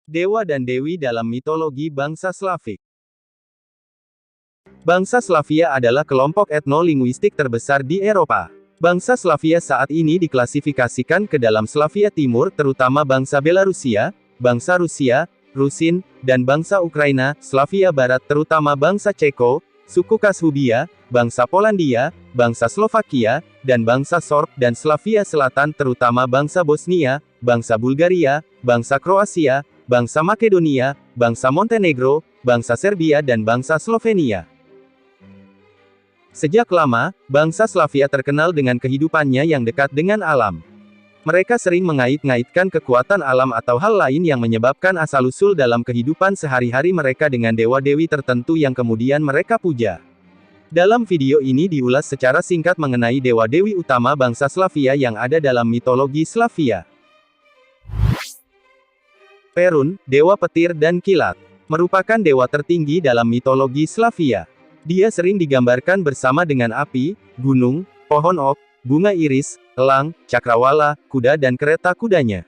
Dewa dan dewi dalam mitologi bangsa Slavik. Bangsa Slavia adalah kelompok etno-linguistik terbesar di Eropa. Bangsa Slavia saat ini diklasifikasikan ke dalam Slavia Timur, terutama bangsa Belarusia, bangsa Rusia, Rusin, dan bangsa Ukraina, Slavia Barat terutama bangsa Ceko, suku Kashubia, bangsa Polandia, bangsa Slovakia, dan bangsa Sorb, dan Slavia Selatan terutama bangsa Bosnia, bangsa Bulgaria, bangsa Kroasia, bangsa Makedonia, bangsa Montenegro, bangsa Serbia dan bangsa Slovenia. Sejak lama, bangsa Slavia terkenal dengan kehidupannya yang dekat dengan alam. Mereka sering mengait-ngaitkan kekuatan alam atau hal lain yang menyebabkan asal-usul dalam kehidupan sehari-hari mereka dengan dewa-dewi tertentu yang kemudian mereka puja. Dalam video ini diulas secara singkat mengenai dewa-dewi utama bangsa Slavia yang ada dalam mitologi Slavia. Perun, dewa petir dan kilat, merupakan dewa tertinggi dalam mitologi Slavia. Dia sering digambarkan bersama dengan api, gunung, pohon ok, bunga iris, elang, cakrawala, kuda dan kereta kudanya.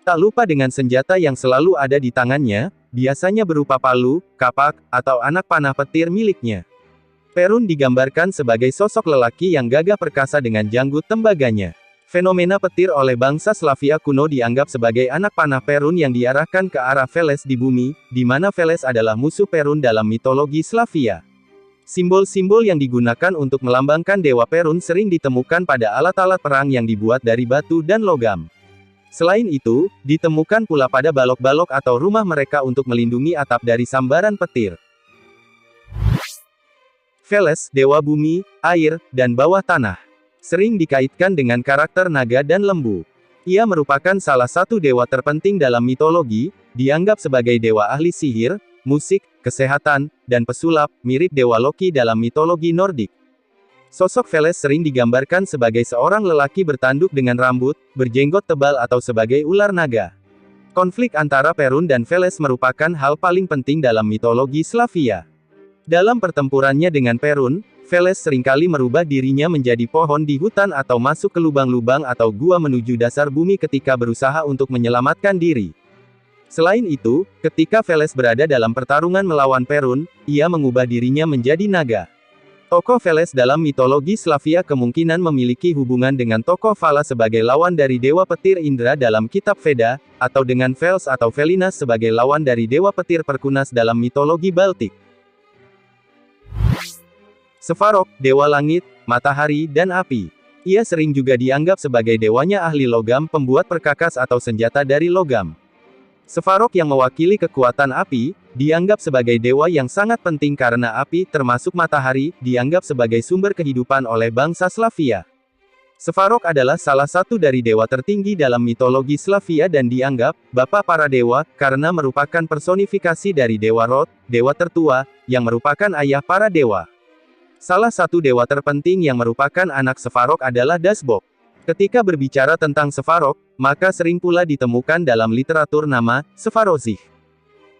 Tak lupa dengan senjata yang selalu ada di tangannya, biasanya berupa palu, kapak, atau anak panah petir miliknya. Perun digambarkan sebagai sosok lelaki yang gagah perkasa dengan janggut tembaganya. Fenomena petir oleh bangsa Slavia kuno dianggap sebagai anak panah Perun yang diarahkan ke arah Veles di bumi, di mana Veles adalah musuh Perun dalam mitologi Slavia. Simbol-simbol yang digunakan untuk melambangkan dewa Perun sering ditemukan pada alat-alat perang yang dibuat dari batu dan logam. Selain itu, ditemukan pula pada balok-balok atau rumah mereka untuk melindungi atap dari sambaran petir. Veles, dewa bumi, air, dan bawah tanah, sering dikaitkan dengan karakter naga dan lembu. Ia merupakan salah satu dewa terpenting dalam mitologi, dianggap sebagai dewa ahli sihir, musik, kesehatan, dan pesulap, mirip dewa Loki dalam mitologi Nordik. Sosok Veles sering digambarkan sebagai seorang lelaki bertanduk dengan rambut, berjenggot tebal atau sebagai ular naga. Konflik antara Perun dan Veles merupakan hal paling penting dalam mitologi Slavia. Dalam pertempurannya dengan Perun, Veles seringkali merubah dirinya menjadi pohon di hutan atau masuk ke lubang-lubang atau gua menuju dasar bumi ketika berusaha untuk menyelamatkan diri. Selain itu, ketika Veles berada dalam pertarungan melawan Perun, ia mengubah dirinya menjadi naga. Tokoh Veles dalam mitologi Slavia kemungkinan memiliki hubungan dengan tokoh Vala sebagai lawan dari dewa petir Indra dalam kitab Veda, atau dengan Vels atau Velinas sebagai lawan dari dewa petir Perkunas dalam mitologi Baltik. Svarog, dewa langit, matahari, dan api. Ia sering juga dianggap sebagai dewanya ahli logam, pembuat perkakas atau senjata dari logam. Svarog yang mewakili kekuatan api, dianggap sebagai dewa yang sangat penting karena api, termasuk matahari, dianggap sebagai sumber kehidupan oleh bangsa Slavia. Svarog adalah salah satu dari dewa tertinggi dalam mitologi Slavia dan dianggap bapak para dewa, karena merupakan personifikasi dari dewa Rod, dewa tertua, yang merupakan ayah para dewa. Salah satu dewa terpenting yang merupakan anak Svarog adalah Dasbok. Ketika berbicara tentang Svarog, maka sering pula ditemukan dalam literatur nama Svarozih.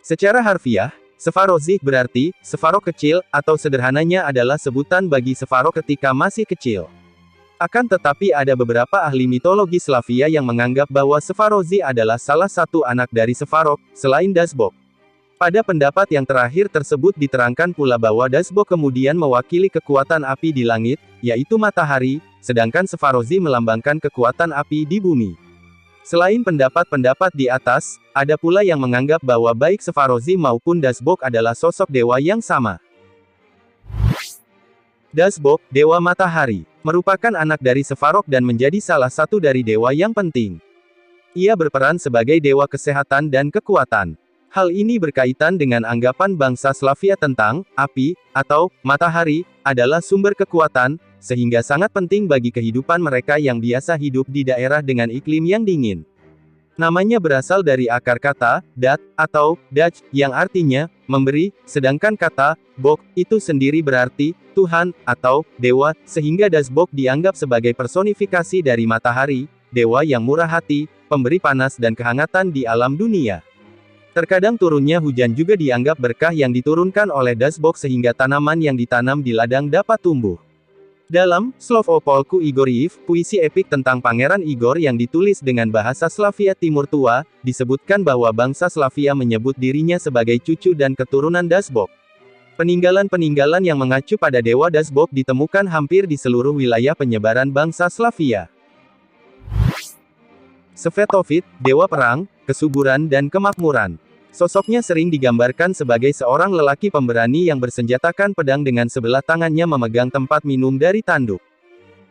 Secara harfiah, Svarozih berarti Svarog kecil, atau sederhananya adalah sebutan bagi Svarog ketika masih kecil. Akan tetapi ada beberapa ahli mitologi Slavia yang menganggap bahwa Svarozih adalah salah satu anak dari Svarog, selain Dasbok. Pada pendapat yang terakhir tersebut diterangkan pula bahwa Dasbok kemudian mewakili kekuatan api di langit, yaitu matahari, sedangkan Svarozih melambangkan kekuatan api di bumi. Selain pendapat-pendapat di atas, ada pula yang menganggap bahwa baik Svarozih maupun Dasbok adalah sosok dewa yang sama. Dasbok, dewa matahari, merupakan anak dari Svarog dan menjadi salah satu dari dewa yang penting. Ia berperan sebagai dewa kesehatan dan kekuatan. Hal ini berkaitan dengan anggapan bangsa Slavia tentang api atau matahari adalah sumber kekuatan, sehingga sangat penting bagi kehidupan mereka yang biasa hidup di daerah dengan iklim yang dingin. Namanya berasal dari akar kata dat atau dach yang artinya memberi, sedangkan kata bok itu sendiri berarti Tuhan atau dewa, sehingga Dasbok dianggap sebagai personifikasi dari matahari, dewa yang murah hati, pemberi panas dan kehangatan di alam dunia. Terkadang turunnya hujan juga dianggap berkah yang diturunkan oleh Dasbok sehingga tanaman yang ditanam di ladang dapat tumbuh. Dalam Slovopolku Igoriev, puisi epik tentang Pangeran Igor yang ditulis dengan bahasa Slavia Timur Tua, disebutkan bahwa bangsa Slavia menyebut dirinya sebagai cucu dan keturunan Dazbog. Peninggalan-peninggalan yang mengacu pada dewa Dazbog ditemukan hampir di seluruh wilayah penyebaran bangsa Slavia. Svetozar, dewa perang, kesuburan dan kemakmuran. Sosoknya sering digambarkan sebagai seorang lelaki pemberani yang bersenjatakan pedang dengan sebelah tangannya memegang tempat minum dari tanduk.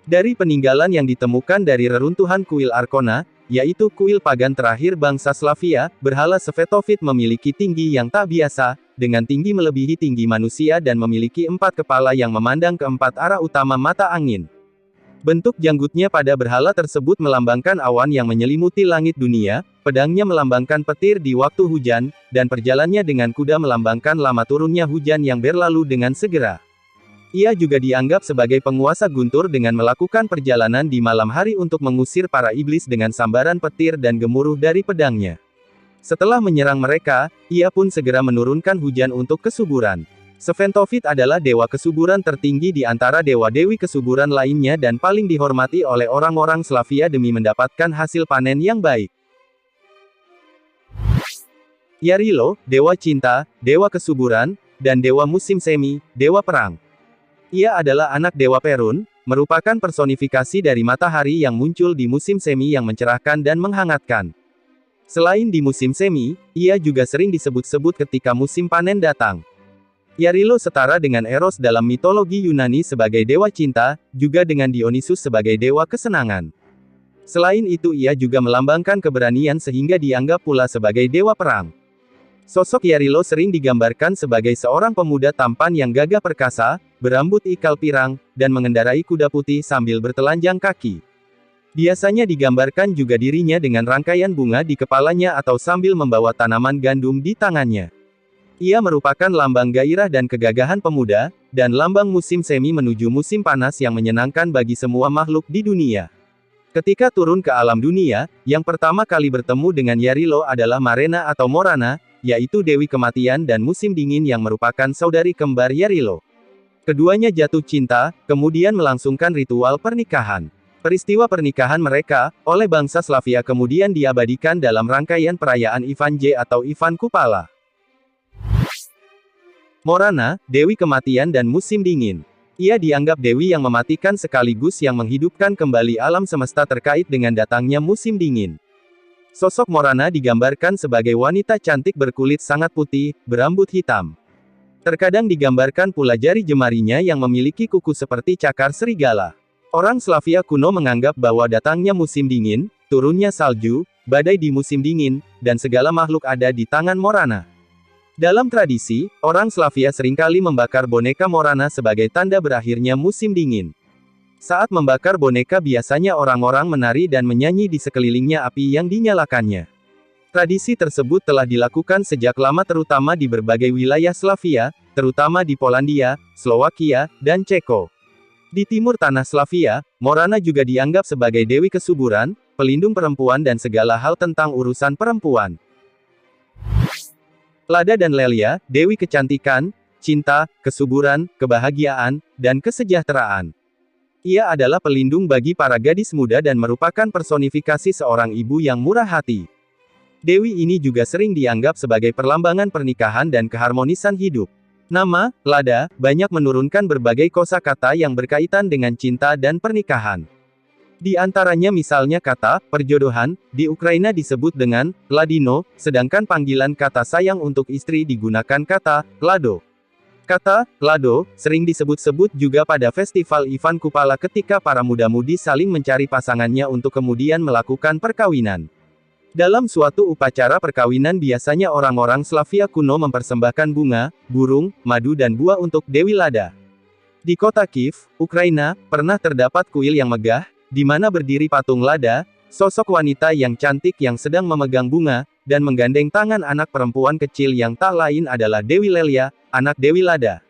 Dari peninggalan yang ditemukan dari reruntuhan kuil Arkona, yaitu kuil pagan terakhir bangsa Slavia, berhala Svetozar memiliki tinggi yang tak biasa, dengan tinggi melebihi tinggi manusia dan memiliki 4 kepala yang memandang ke 4 arah utama mata angin. Bentuk janggutnya pada berhala tersebut melambangkan awan yang menyelimuti langit dunia, pedangnya melambangkan petir di waktu hujan, dan perjalannya dengan kuda melambangkan lama turunnya hujan yang berlalu dengan segera. Ia juga dianggap sebagai penguasa guntur dengan melakukan perjalanan di malam hari untuk mengusir para iblis dengan sambaran petir dan gemuruh dari pedangnya. Setelah menyerang mereka, ia pun segera menurunkan hujan untuk kesuburan. Svetozar adalah dewa kesuburan tertinggi di antara dewa-dewi kesuburan lainnya dan paling dihormati oleh orang-orang Slavia demi mendapatkan hasil panen yang baik. Yarilo, dewa cinta, dewa kesuburan, dan dewa musim semi, dewa perang. Ia adalah anak dewa Perun, merupakan personifikasi dari matahari yang muncul di musim semi yang mencerahkan dan menghangatkan. Selain di musim semi, ia juga sering disebut-sebut ketika musim panen datang. Yarilo setara dengan Eros dalam mitologi Yunani sebagai dewa cinta, juga dengan Dionysus sebagai dewa kesenangan. Selain itu ia juga melambangkan keberanian sehingga dianggap pula sebagai dewa perang. Sosok Yarilo sering digambarkan sebagai seorang pemuda tampan yang gagah perkasa, berambut ikal pirang, dan mengendarai kuda putih sambil bertelanjang kaki. Biasanya digambarkan juga dirinya dengan rangkaian bunga di kepalanya atau sambil membawa tanaman gandum di tangannya. Ia merupakan lambang gairah dan kegagahan pemuda, dan lambang musim semi menuju musim panas yang menyenangkan bagi semua makhluk di dunia. Ketika turun ke alam dunia, yang pertama kali bertemu dengan Yarilo adalah Marena atau Morana, yaitu Dewi Kematian dan Musim Dingin yang merupakan saudari kembar Yarilo. Keduanya jatuh cinta, kemudian melangsungkan ritual pernikahan. Peristiwa pernikahan mereka, oleh bangsa Slavia kemudian diabadikan dalam rangkaian perayaan Ivan J atau Ivan Kupala. Morana, Dewi Kematian dan Musim Dingin. Ia dianggap dewi yang mematikan sekaligus yang menghidupkan kembali alam semesta terkait dengan datangnya musim dingin. Sosok Morana digambarkan sebagai wanita cantik berkulit sangat putih, berambut hitam. Terkadang digambarkan pula jari jemarinya yang memiliki kuku seperti cakar serigala. Orang Slavia kuno menganggap bahwa datangnya musim dingin, turunnya salju, badai di musim dingin, dan segala makhluk ada di tangan Morana. Dalam tradisi, orang Slavia seringkali membakar boneka Morana sebagai tanda berakhirnya musim dingin. Saat membakar boneka biasanya orang-orang menari dan menyanyi di sekelilingnya api yang dinyalakannya. Tradisi tersebut telah dilakukan sejak lama terutama di berbagai wilayah Slavia, terutama di Polandia, Slowakia, dan Ceko. Di timur tanah Slavia, Morana juga dianggap sebagai dewi kesuburan, pelindung perempuan dan segala hal tentang urusan perempuan. Lada dan Lelia, dewi kecantikan, cinta, kesuburan, kebahagiaan, dan kesejahteraan. Ia adalah pelindung bagi para gadis muda dan merupakan personifikasi seorang ibu yang murah hati. Dewi ini juga sering dianggap sebagai perlambangan pernikahan dan keharmonisan hidup. Nama, Lada, banyak menurunkan berbagai kosakata yang berkaitan dengan cinta dan pernikahan. Di antaranya misalnya kata, perjodohan, di Ukraina disebut dengan, ladino, sedangkan panggilan kata sayang untuk istri digunakan kata, lado. Kata, lado, sering disebut-sebut juga pada festival Ivan Kupala ketika para muda-mudi saling mencari pasangannya untuk kemudian melakukan perkawinan. Dalam suatu upacara perkawinan biasanya orang-orang Slavia kuno mempersembahkan bunga, burung, madu dan buah untuk Dewi Lada. Di kota Kiev, Ukraina, pernah terdapat kuil yang megah, di mana berdiri patung Lada, sosok wanita yang cantik yang sedang memegang bunga, dan menggandeng tangan anak perempuan kecil yang tak lain adalah Dewi Lelia, anak Dewi Lada.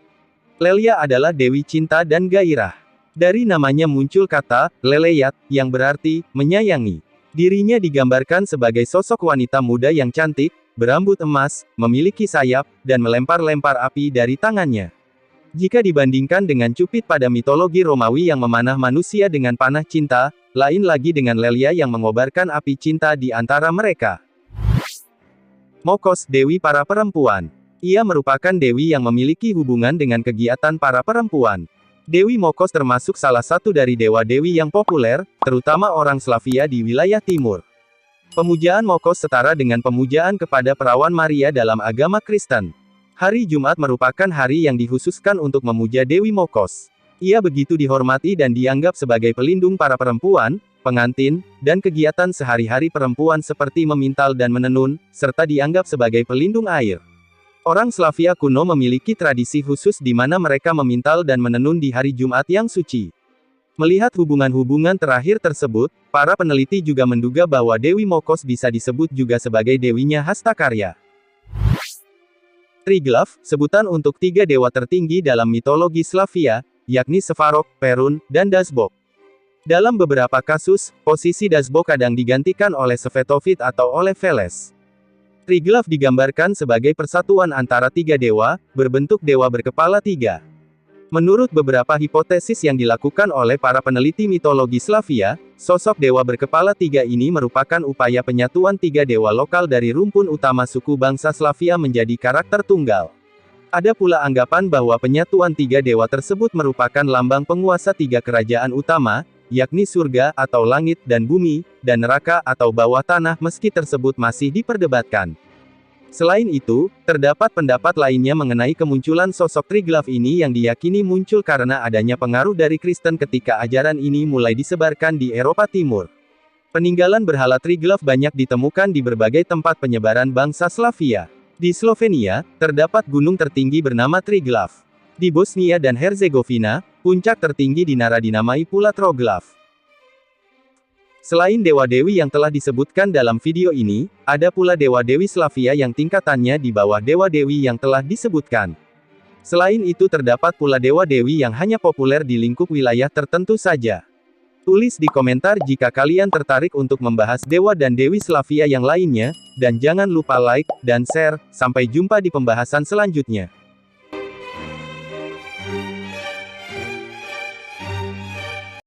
Lelia adalah dewi cinta dan gairah. Dari namanya muncul kata, leleyat, yang berarti, menyayangi. Dirinya digambarkan sebagai sosok wanita muda yang cantik, berambut emas, memiliki sayap, dan melempar-lempar api dari tangannya. Jika dibandingkan dengan Cupid pada mitologi Romawi yang memanah manusia dengan panah cinta, lain lagi dengan Lelia yang mengobarkan api cinta di antara mereka. Mokos, dewi para perempuan. Ia merupakan dewi yang memiliki hubungan dengan kegiatan para perempuan. Dewi Mokos termasuk salah satu dari dewa-dewi yang populer, terutama orang Slavia di wilayah timur. Pemujaan Mokos setara dengan pemujaan kepada perawan Maria dalam agama Kristen. Hari Jumat merupakan hari yang dikhususkan untuk memuja Dewi Mokos. Ia begitu dihormati dan dianggap sebagai pelindung para perempuan, pengantin, dan kegiatan sehari-hari perempuan seperti memintal dan menenun, serta dianggap sebagai pelindung air. Orang Slavia kuno memiliki tradisi khusus di mana mereka memintal dan menenun di hari Jumat yang suci. Melihat hubungan-hubungan terakhir tersebut, para peneliti juga menduga bahwa Dewi Mokos bisa disebut juga sebagai dewinya Hastakarya. Triglav, sebutan untuk tiga dewa tertinggi dalam mitologi Slavia, yakni Svarog, Perun, dan Dasbok. Dalam beberapa kasus, posisi Dasbok kadang digantikan oleh Svetovit atau oleh Veles. Triglav digambarkan sebagai persatuan antara tiga dewa, berbentuk dewa berkepala tiga. Menurut beberapa hipotesis yang dilakukan oleh para peneliti mitologi Slavia, sosok dewa berkepala tiga ini merupakan upaya penyatuan tiga dewa lokal dari rumpun utama suku bangsa Slavia menjadi karakter tunggal. Ada pula anggapan bahwa penyatuan tiga dewa tersebut merupakan lambang penguasa tiga kerajaan utama, yakni surga atau langit dan bumi, dan neraka atau bawah tanah meski tersebut masih diperdebatkan. Selain itu, terdapat pendapat lainnya mengenai kemunculan sosok Triglav ini yang diyakini muncul karena adanya pengaruh dari Kristen ketika ajaran ini mulai disebarkan di Eropa Timur. Peninggalan berhala Triglav banyak ditemukan di berbagai tempat penyebaran bangsa Slavia. Di Slovenia, terdapat gunung tertinggi bernama Triglav. Di Bosnia dan Herzegovina, puncak tertinggi di Nara dinamai pula Troglav. Selain dewa-dewi yang telah disebutkan dalam video ini, ada pula dewa-dewi Slavia yang tingkatannya di bawah dewa-dewi yang telah disebutkan. Selain itu terdapat pula dewa-dewi yang hanya populer di lingkup wilayah tertentu saja. Tulis di komentar jika kalian tertarik untuk membahas dewa dan dewi Slavia yang lainnya, dan jangan lupa like dan share. Sampai jumpa di pembahasan selanjutnya.